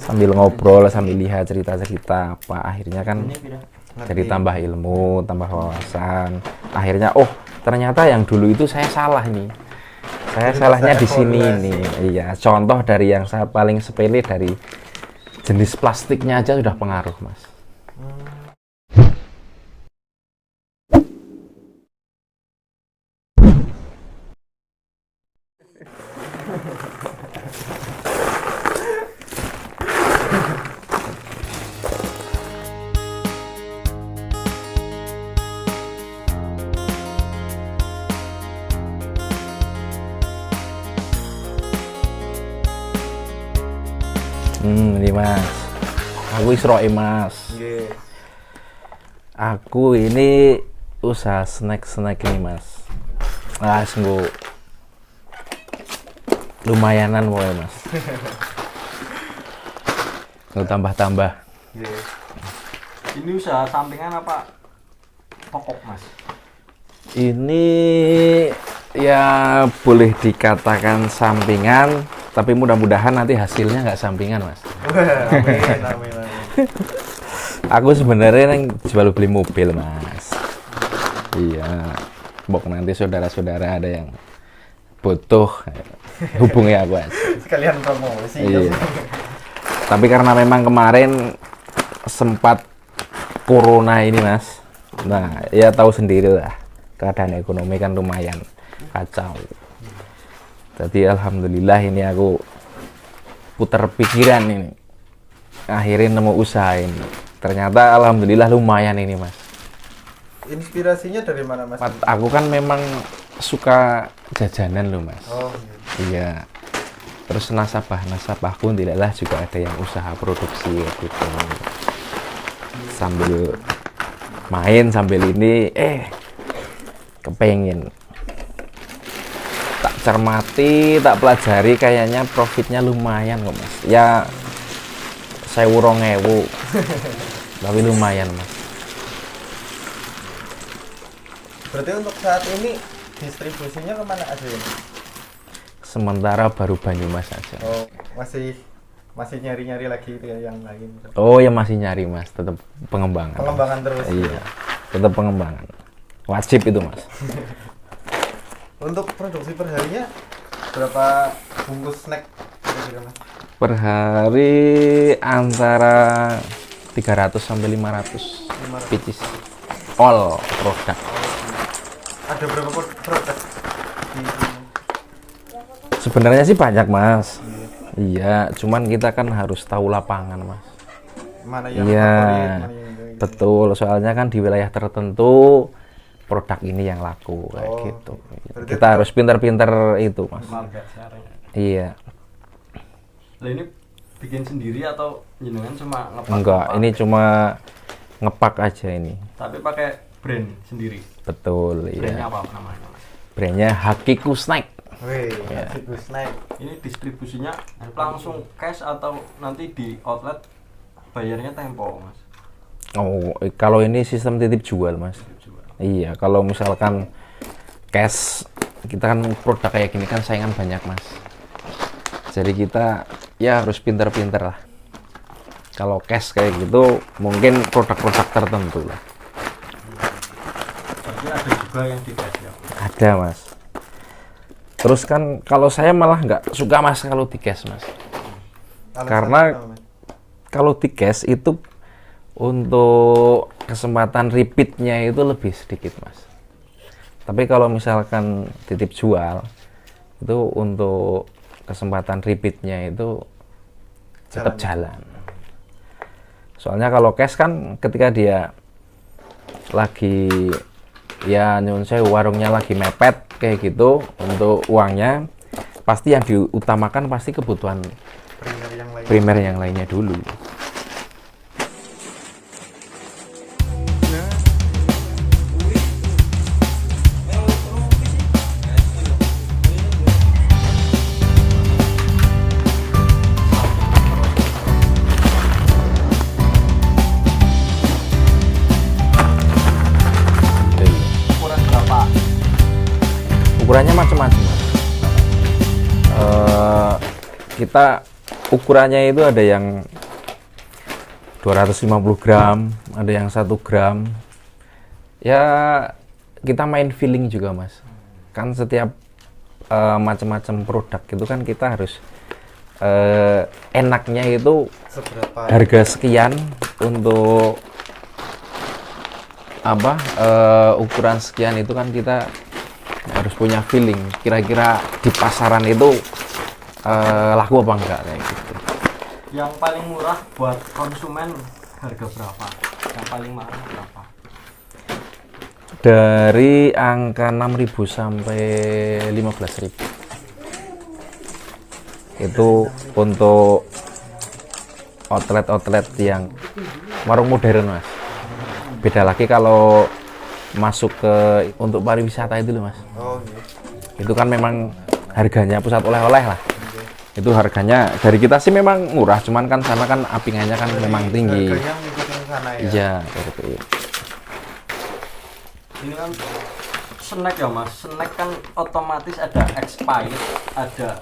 sambil ngobrol, sambil lihat cerita-cerita apa, akhirnya kan jadi tambah ilmu, tambah wawasan. Akhirnya ternyata yang dulu itu saya salah nih. Saya salahnya di sini nih. Iya, contoh dari yang saya paling sepele, dari jenis plastiknya aja sudah pengaruh, Mas. Ini Mas, aku Isroe Mas. Aku ini usaha snack ini Mas. Sungguh lumayanan mulai Mas. Tambah-tambah. Ini usaha sampingan apa pokok Mas? Ini ya boleh dikatakan sampingan, tapi mudah-mudahan nanti hasilnya nggak sampingan Mas. Amin. Aku sebenarnya yang jual beli mobil Mas. Iya, nanti saudara-saudara ada yang butuh, hubungi aku aja. Sekalian promosi. Iya. Tapi karena memang kemarin sempat corona ini Mas, nah ya tahu sendiri lah, keadaan ekonomi kan lumayan kacau. Jadi alhamdulillah ini aku putar pikiran ini, akhirnya nemu usaha ini. Ternyata alhamdulillah lumayan ini Mas. Inspirasinya dari mana Mas? Aku kan memang suka jajanan loh Mas. Oh iya. Terus nasabahku tidaklah juga ada yang usaha produksi gitu. Sambil main sambil ini kepengen tak cermati, tak pelajari, kayaknya profitnya lumayan kok Mas. Ya 1.200 tapi lumayan Mas. Berarti untuk saat ini distribusinya kemana aja ya? Sementara baru Banyumas aja. Oh, masih nyari-nyari lagi itu ya, yang lain. Oh ya masih nyari Mas, tetap pengembangan. Pengembangan terus. Iya, tetap pengembangan. Wajib itu Mas. Untuk produksi perharinya berapa bungkus snack kira-kira Mas? Per hari antara 300 sampai 500 pieces. All produk. Ada berapa produk? Sebenarnya sih banyak Mas. Iya, cuman kita kan harus tahu lapangan Mas. Mana yang iya, favorit, mana yang betul. Soalnya kan di wilayah tertentu produk ini yang laku kayak gitu. Kita harus pintar-pintar itu Mas. Iya. Lah ini bikin sendiri atau jenengan cuma ngepak? Enggak, ini cuma ngepak aja ini. Tapi pakai brand sendiri. Betul, Brandnya iya. apa namanya Mas? Brandnya Hakiku Snack. Wih, Ya. Snack. Ini distribusinya langsung cash atau nanti di outlet bayarnya tempo Mas? Oh, kalau ini sistem titip jual Mas. Iya, kalau misalkan cash, kita kan produk kayak gini kan saingan banyak Mas. Jadi kita ya harus pinter-pinter lah. Kalau cash kayak gitu mungkin produk-produk tertentu lah. Berarti ada juga yang di cash ya? Ada Mas. Terus kan kalau saya malah nggak suka Mas kalau di cash Mas. Karena kalau di cash itu untuk kesempatan repeatnya itu lebih sedikit Mas. Tapi kalau misalkan titip jual itu untuk kesempatan repeatnya itu tetap jalan. Soalnya kalau cash kan ketika dia lagi ya nyun sewu warungnya lagi mepet kayak gitu, untuk uangnya pasti yang diutamakan pasti kebutuhan primer yang lainnya dulu. Ukurannya macam-macam Mas. Kita ukurannya itu ada yang 250 gram, ada yang 1 gram. Ya kita main feeling juga mas. Kan setiap macam-macam produk itu kan kita harus enaknya itu seberapa harga sekian untuk ukuran sekian itu kan kita harus punya feeling. Kira-kira di pasaran itu laku apa enggak kayak gitu. Yang paling murah buat konsumen harga berapa? Yang paling mahal berapa? Dari angka 6.000 sampai 15.000. Itu untuk outlet-outlet yang warung modern mas. Beda lagi kalau masuk ke untuk pariwisata itu loh mas. oh iya. Itu kan memang harganya pusat oleh-oleh lah. Itu harganya dari kita sih memang murah, cuman kan sana kan apingannya kan memang tinggi. Harganya ngikutin sana ya. Iya, seperti itu. Ini kan snack ya mas, snack kan otomatis ada expired, ada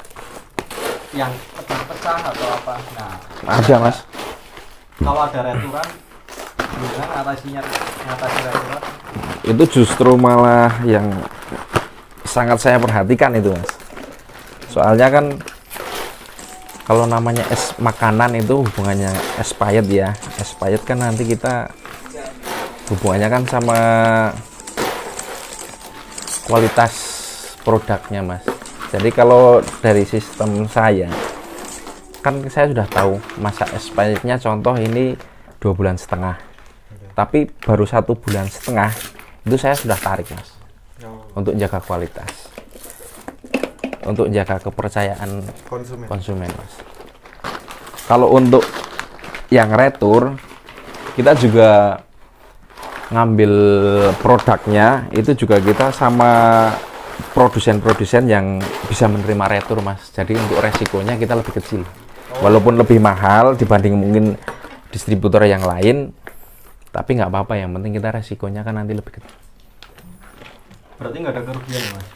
yang pecah-pecah atau apa. Nah, Ada mas. kalau ada returan, gimana ngatasi returan? Itu justru malah yang sangat saya perhatikan itu mas. Soalnya kan kalau namanya es makanan itu hubungannya expired ya. Expired kan nanti kita hubungannya kan sama kualitas produknya mas. Jadi kalau dari sistem saya kan saya sudah tahu masa expirednya contoh ini 2,5 bulan. Tapi baru 1,5 bulan itu saya sudah tarik mas. Untuk jaga kualitas, untuk jaga kepercayaan konsumen mas. Kalau untuk yang retur kita juga ngambil produknya itu juga kita sama produsen-produsen yang bisa menerima retur mas. Jadi untuk resikonya kita lebih kecil, walaupun lebih mahal dibanding mungkin distributor yang lain, tapi nggak apa-apa, yang penting kita resikonya kan nanti lebih kecil. Berarti nggak ada kerugian ya mas?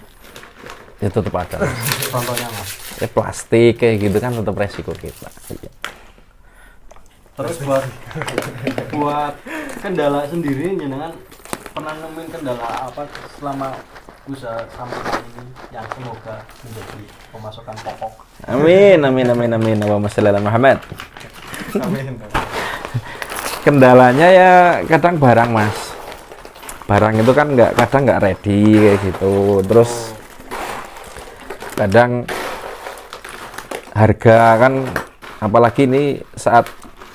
Ya tetap ada mas. Contohnya mas. Ya plastik kayak gitu kan tetap resiko kita. Terus buat kendala sendiri, jenengan pernah nemuin kendala apa selama usaha sampingan ini yang semoga menjadi pemasukan pokok? Amin, amin, amin, amin. Allahumma sholli ala Muhammad. Amin. Kendalanya ya kadang barang mas. Barang itu kan kadang nggak ready kayak gitu. Terus kadang harga kan, apalagi ini saat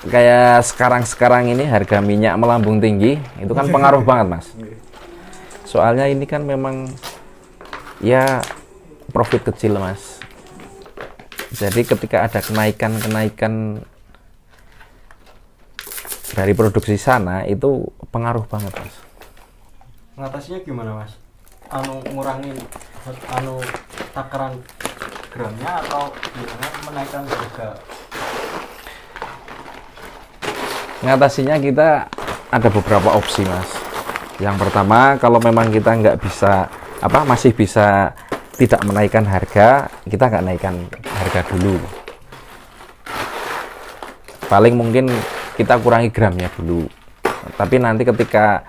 kayak sekarang ini harga minyak melambung tinggi, itu kan pengaruh banget mas. Soalnya ini kan memang ya profit kecil mas. Jadi ketika ada kenaikan dari produksi sana itu pengaruh banget mas. Ngatasinya gimana mas? Ngurangin takaran gramnya atau gimana menaikkan harga? Ngatasinya kita ada beberapa opsi mas. Yang pertama, kalau memang kita nggak bisa masih bisa tidak menaikkan harga, kita nggak naikkan harga dulu. Paling mungkin kita kurangi gramnya dulu. Tapi nanti ketika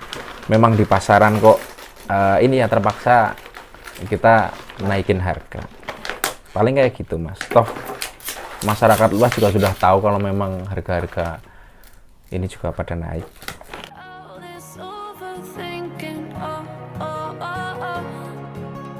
memang di pasaran kok ini ya terpaksa kita naikin harga. Paling kayak gitu mas. Toh masyarakat luas juga sudah tahu kalau memang harga-harga ini juga pada naik. All this overthinking,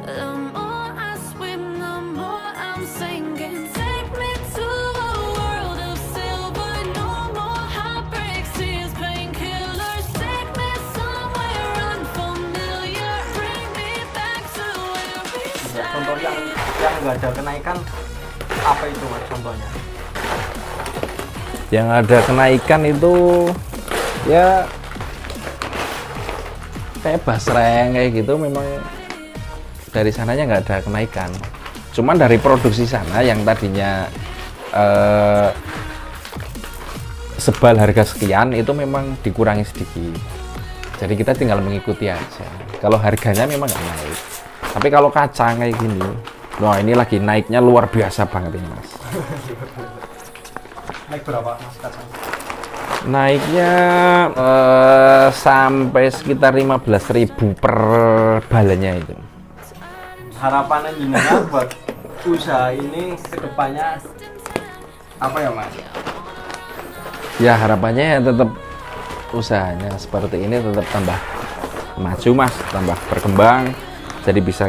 the more I swim, the more I'm sinking. Take me to a world of silver, no more heartbreaks, tears, painkillers. Take me somewhere unfamiliar, bring me back to where we Contoh started. yang nggak ada kenaikan apa itu mas contohnya? Yang ada kenaikan itu ya kayak basreng kayak gitu, memang dari sananya nggak ada kenaikan. Cuman dari produksi sana yang tadinya sebal harga sekian itu memang dikurangi sedikit. Jadi kita tinggal mengikuti aja. Kalau harganya memang nggak naik. Tapi kalau kacang kayak gini, wah ini lagi naiknya luar biasa banget ini mas. naik berapa mas kacang? Naiknya sampai sekitar 15.000 per balanya itu. Harapannya jenengan buat usaha ini kedepannya apa ya mas? Ya harapannya ya tetap usahanya seperti ini tetap tambah maju mas, tambah berkembang, jadi bisa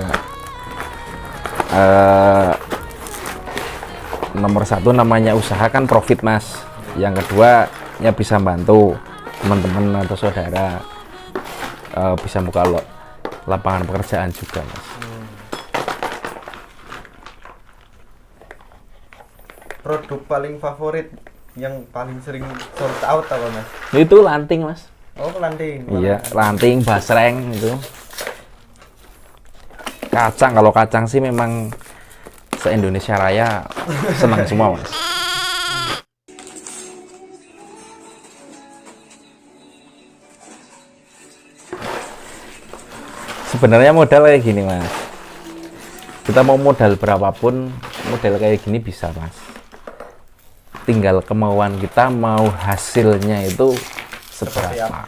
nomor satu namanya usaha kan profit mas, yang kedua ya bisa bantu teman-teman atau saudara, bisa buka lapangan pekerjaan juga mas. Produk paling favorit yang paling sering sold out apa mas? Itu lanting mas. Oh lanting. Iya, lanting, basreng itu. Kacang, kalau kacang sih memang se-Indonesia Raya senang semua mas. Sebenarnya modal kayak gini mas. Kita mau modal berapapun, modal kayak gini bisa mas. Tinggal kemauan kita mau hasilnya itu seberapa.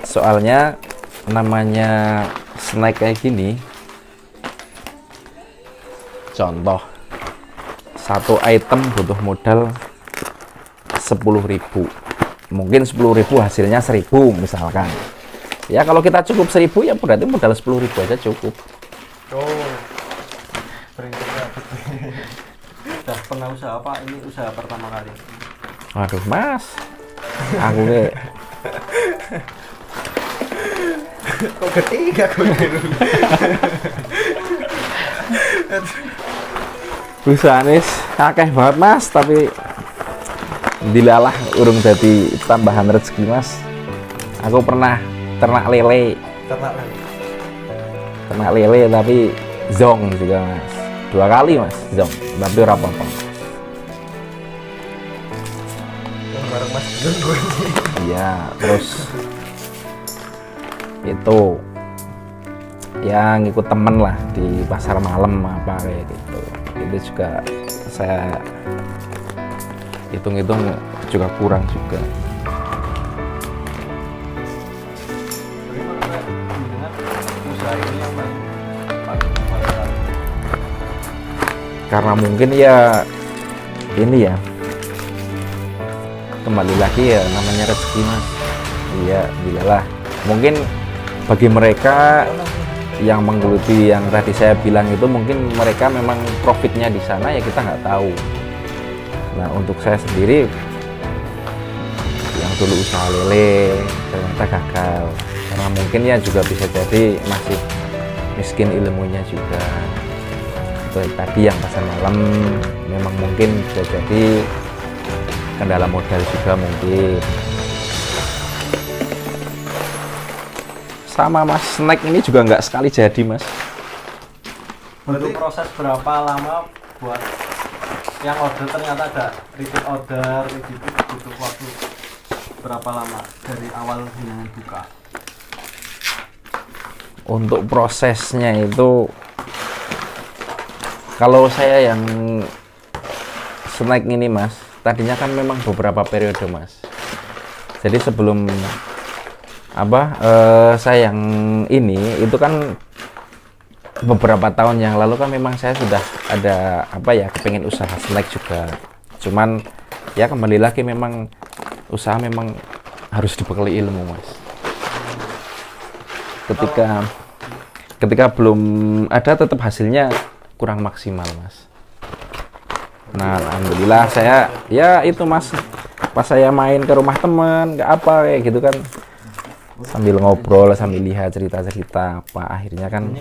Soalnya namanya snack kayak gini, contoh satu item butuh modal 10.000, mungkin 10.000 hasilnya 1.000 misalkan. Ya kalau kita cukup 1.000 ya berarti modal 10.000 aja cukup. Oh. Prinsipnya Udah pernah usaha apa? Ini usaha pertama kali. Waduh mas, aku kayak kok ketiga kok gitu. usahanya akeh banget mas, tapi dilalah urung jadi tambahan rezeki mas. Aku pernah ternak lele tapi zong juga mas, 2 kali mas zong, tapi ora apa-apa. Bareng mas gue. Iya, terus itu ya ngikut temen lah di pasar malam apa kayak gitu. Itu juga saya hitung-hitung juga kurang juga. Bagaimana jenengan usaha ini yang paling kali? Karena mungkin ya ini ya kembali lagi ya namanya rezeki mas. Iya, bilalah. Mungkin bagi mereka yang menggeluti yang tadi saya bilang itu, mungkin mereka memang profitnya di sana, ya kita nggak tahu. Nah untuk saya sendiri yang dulu usaha lele ternyata gagal, karena mungkin ya juga bisa jadi masih miskin ilmunya juga. Itu tadi yang pasar malam memang mungkin bisa jadi kendala modal juga mungkin. Sama mas, snack ini juga nggak sekali jadi mas. Butuh proses berapa lama buat yang order ternyata ada repeat order gitu, butuh waktu berapa lama dari awal jenengan buka? Untuk prosesnya itu, kalau saya yang snack ini mas, tadinya kan memang beberapa periode mas. Jadi sebelum saya yang ini itu kan beberapa tahun yang lalu kan memang saya sudah ada kepengen usaha snack juga. Cuman ya kembali lagi memang usaha memang harus dibekali ilmu mas. Ketika belum ada, tetap hasilnya kurang maksimal mas. Nah alhamdulillah saya ya itu mas, pas saya main ke rumah teman kayak gitu kan, sambil ngobrol, sambil lihat cerita-cerita apa, akhirnya kan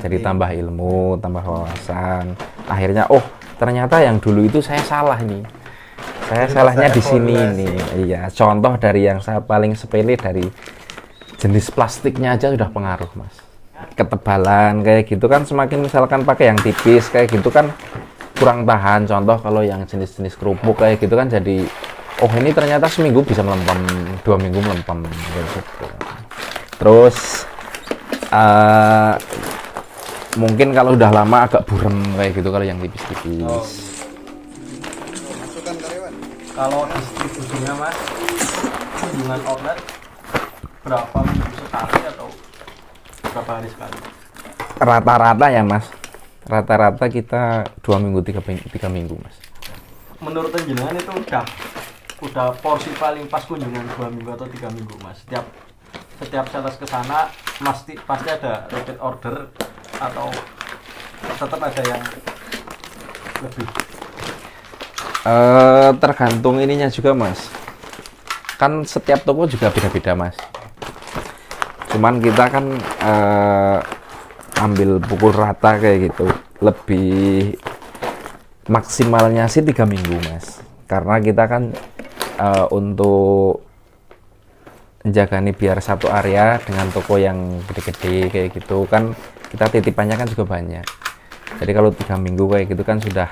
jadi tambah ilmu, tambah wawasan. Akhirnya ternyata yang dulu itu saya salah nih. Saya salahnya di sini nih. Iya, contoh dari yang saya paling sepele, dari jenis plastiknya aja sudah pengaruh, Mas. Ketebalan kayak gitu kan, semakin misalkan pakai yang tipis kayak gitu kan kurang tahan. Contoh kalau yang jenis-jenis kerupuk kayak gitu kan jadi ini ternyata seminggu bisa melempem, 2 minggu melempem gitu. Terus mungkin kalau udah lama agak burem kayak gitu kalau yang tipis-tipis. Kalau distribusinya mas, kunjungan outlet berapa minggu sekali atau berapa hari sekali? Rata-rata ya mas, rata-rata kita 2 minggu 3 minggu mas. Menurut jenengan itu udah porsi paling pas kunjungan 2 minggu atau 3 minggu mas? Setiap sales ke sana pasti ada repeat order atau tetap ada yang lebih? Tergantung ininya juga mas, kan setiap toko juga beda-beda mas. Cuman kita kan ambil pukul rata kayak gitu, lebih maksimalnya sih 3 minggu mas, karena kita kan untuk menjaga nih biar satu area dengan toko yang gede-gede kayak gitu kan, kita titipannya kan juga banyak. Jadi kalau 3 minggu kayak gitu kan sudah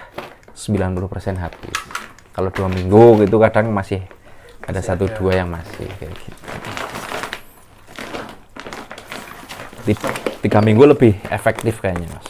90% habis. Kalau 2 minggu gitu kadang masih ada 1-2 yang masih kayak gitu. 3 minggu lebih efektif kayaknya mas.